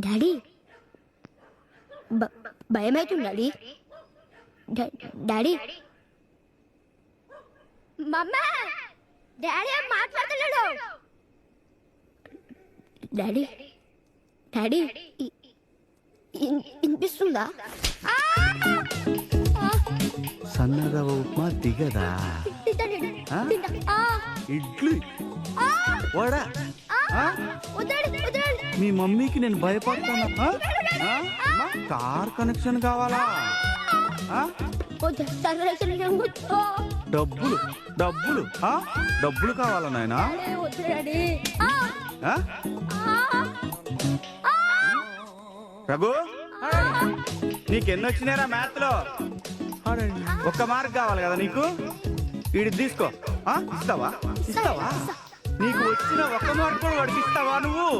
Daddy భయమైతుంది daddy. Daddy మమ్మా daddy మాట్లాడలేడు. Daddy daddy వినిపిస్తుందా? సన్నరవ ఉప్మా దిగదా? ఇడ్లీ వడా? మీ మమ్మీకి నేను భయపడతానా? కార్ కనెక్షన్ కావాలా? డబ్బులు డబ్బులు డబ్బులు కావాలా నాయనా? రఘు నీకెన్నొచ్చినారా మ్యాథ్ లో? ఒక్క మార్క్ కావాలి కదా నీకు? వీడి తీసుకో. ఇస్తావా? ఇస్తావా? నీకు వచ్చిన ఒక్క మార్క్ కూడా వాడికి ఇస్తావా నువ్వు?